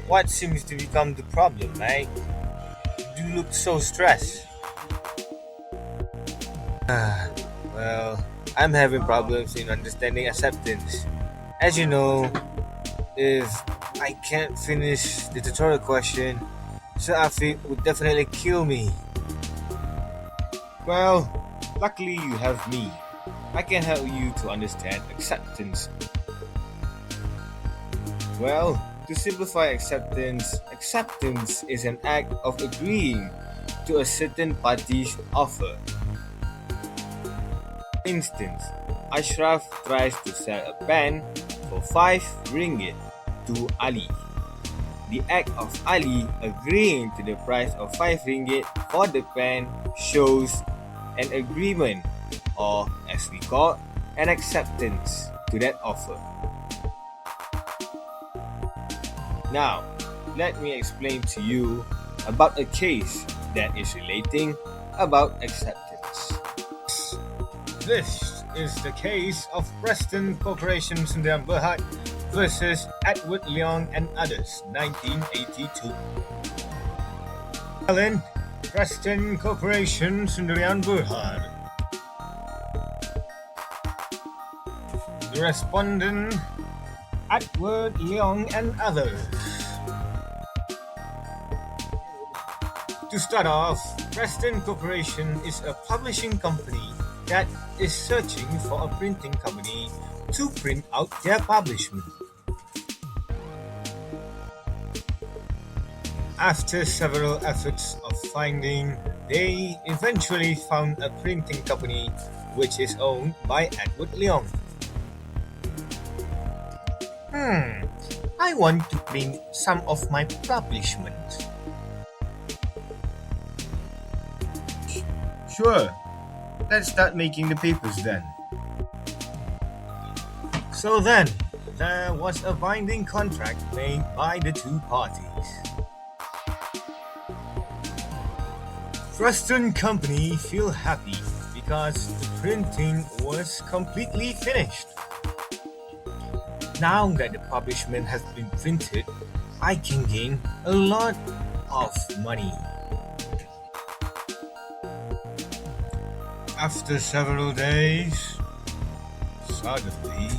What seems to become the problem, mate? You look so stressed. Well, I'm having problems in understanding acceptance. As you know, if I can't finish the tutorial question, Sir Afi would definitely kill me. Well, luckily you have me. I can help you to understand acceptance. Well, to simplify acceptance, acceptance is an act of agreeing to a certain party's offer. For instance, Ashraf tries to sell a pen for 5 ringgit to Ali. The act of Ali agreeing to the price of 5 ringgit for the pen shows an agreement, or as we call, an acceptance to that offer. Now, let me explain to you about a case that is relating about acceptance. This is the case of Preston Corporation Sdn Bhd versus Edward Leong and others, 1982. Alan, Preston Corporation Sdn Bhd. The respondent, Edward Leong and others. To start off, Preston Corporation is a publishing company that is searching for a printing company to print out their publishment. After several efforts of finding, they eventually found a printing company which is owned by Edward Leong. I want to print some of my publishments. Sure, let's start making the papers then. So then, there was a binding contract made by the two parties. Preston Company feel happy because the printing was completely finished. Now that the publishment has been printed, I can gain a lot of money. After several days, suddenly,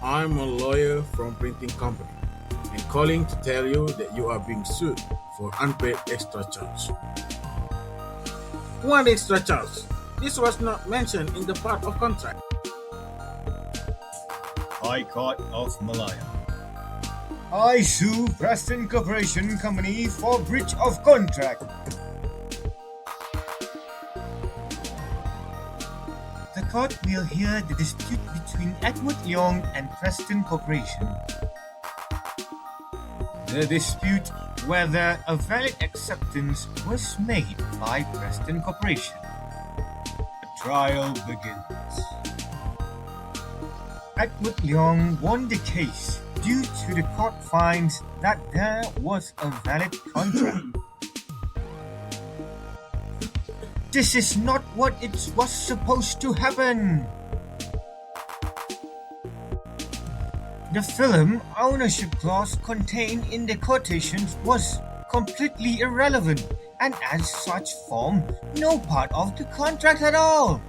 I'm a lawyer from printing company and calling to tell you that you are being sued for unpaid extra charge. What extra charge? This was not mentioned in the part of contract. High Court of Malaya. I sue Preston Corporation Company for breach of contract. The court will hear the dispute between Edward Leong and Preston Corporation. The dispute whether a valid acceptance was made by Preston Corporation. The trial begins. Edward Leong won the case due to the court finds that there was a valid contract. This is not what it was supposed to happen. The film ownership clause contained in the quotations was completely irrelevant and as such formed no part of the contract at all.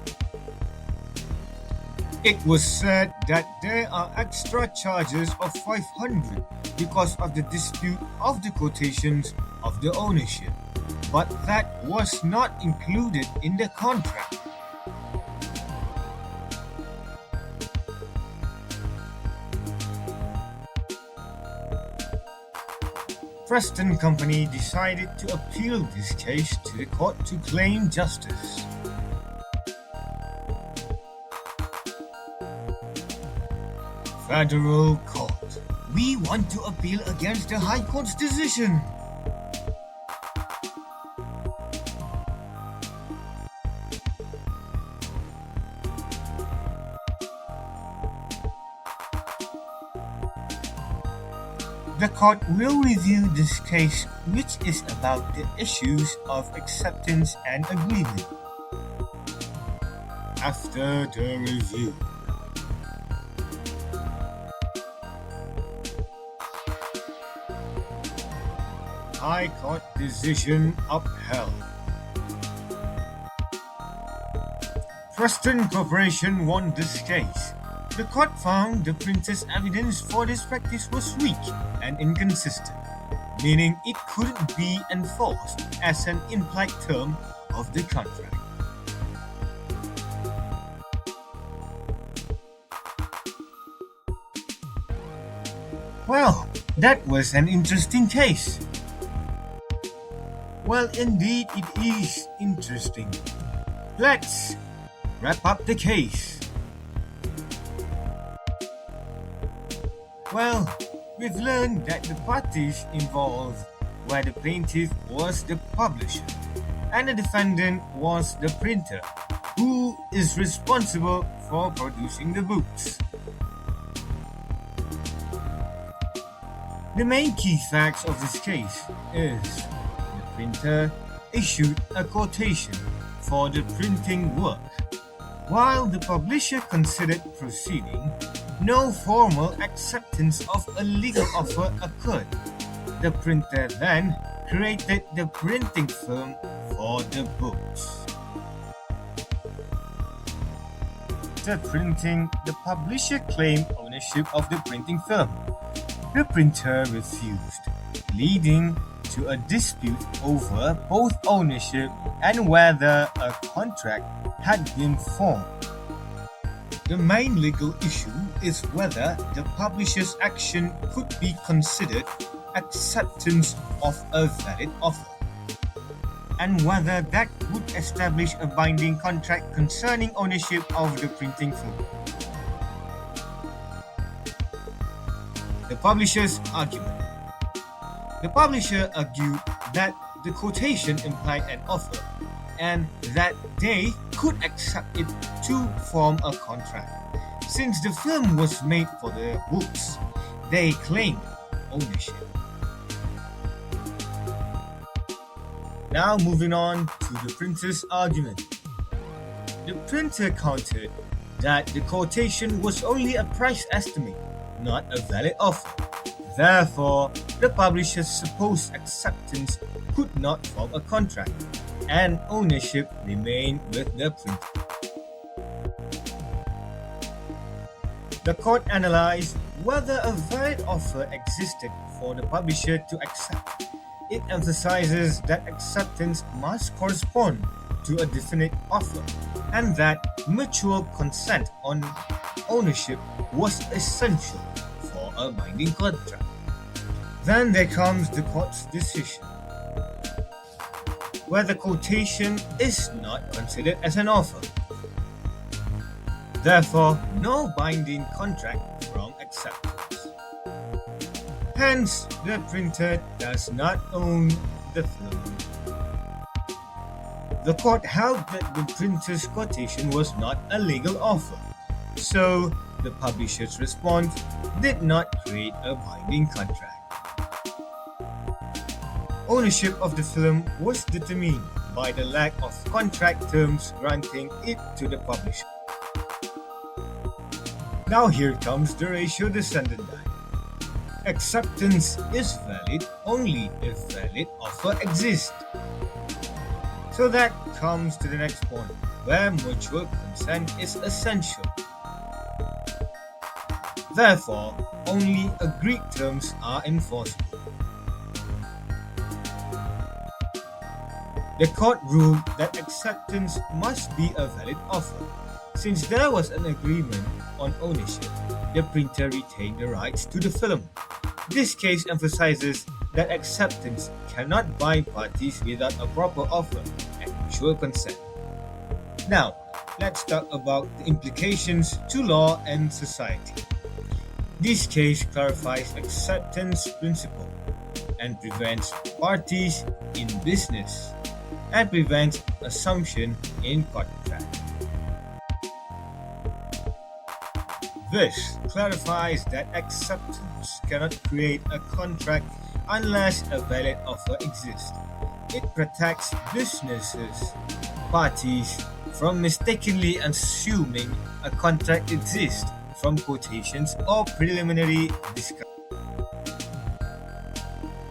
It was said that there are extra charges of 500 because of the dispute of the quotations of the ownership, but that was not included in the contract. Preston Company decided to appeal this case to the court to claim justice. Federal Court. We want to appeal against the High Court's decision. The court will review this case, which is about the issues of acceptance and agreement. after the review. High Court decision upheld. Preston Corporation won this case. The court found the printer's evidence for this practice was weak and inconsistent, meaning it couldn't be enforced as an implied term of the contract. Well, that was an interesting case. Well, indeed, it is interesting. Let's wrap up the case. Well, we've learned that the parties involved where the plaintiff was the publisher and the defendant was the printer, who is responsible for producing the books. The main key facts of this case is the printer issued a quotation for the printing work. While the publisher considered proceeding, no formal acceptance of a legal offer occurred. The printer then created the printing firm for the books. After printing, the publisher claimed ownership of the printing firm. The printer refused, leading to a dispute over both ownership and whether a contract had been formed. The main legal issue is whether the publisher's action could be considered acceptance of a valid offer, and whether that would establish a binding contract concerning ownership of the printing firm. The publisher's argument. The publisher argued that the quotation implied an offer and that they could accept it to form a contract. Since the film was made for their books, they claimed ownership. Now moving on to the printer's argument. The printer countered that the quotation was only a price estimate, not a valid offer. Therefore, the publisher's supposed acceptance could not form a contract, and ownership remained with the printer. The court analyzed whether a valid offer existed for the publisher to accept. It emphasizes that acceptance must correspond to a definite offer, and that mutual consent on ownership was essential for a binding contract. Then there comes the court's decision, where the quotation is not considered as an offer. Therefore, no binding contract from acceptance. Hence, the printer does not own the film. The court held that the printer's quotation was not a legal offer, so the publisher's response did not create a binding contract. Ownership of the film was determined by the lack of contract terms granting it to the publisher. Now here comes the ratio descendant line. Acceptance is valid only if valid offer exists. So that comes to the next point, where mutual consent is essential. Therefore, only agreed terms are enforceable. The court ruled that acceptance must be a valid offer. Since there was an agreement on ownership, the printer retained the rights to the film. This case emphasizes that acceptance cannot bind parties without a proper offer and mutual consent. Now, let's talk about the implications to law and society. This case clarifies acceptance principle and prevents parties in business and prevents assumption in contract. This clarifies that acceptance cannot create a contract unless a valid offer exists. It protects businesses, parties from mistakenly assuming a contract exists from quotations or preliminary discussion.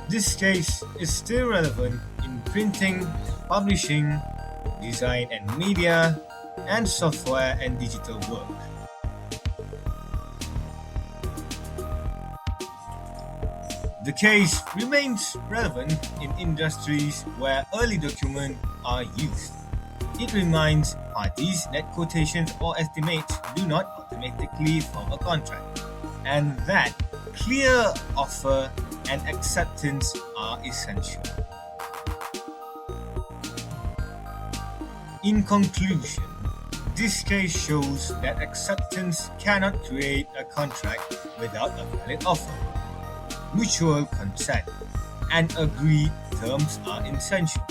This case is still relevant in printing, publishing, design and media, and software and digital work. The case remains relevant in industries where early documents are used. It reminds parties that quotations or estimates do not automatically form a contract, and that clear offer and acceptance are essential. In conclusion, this case shows that acceptance cannot create a contract without a valid offer. Mutual consent and agreed terms are essential.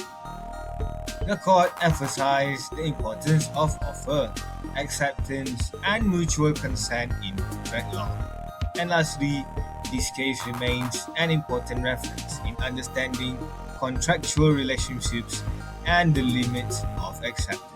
The court emphasized the importance of offer, acceptance, and mutual consent in contract law. And lastly, this case remains an important reference in understanding contractual relationships and the limits of acceptance.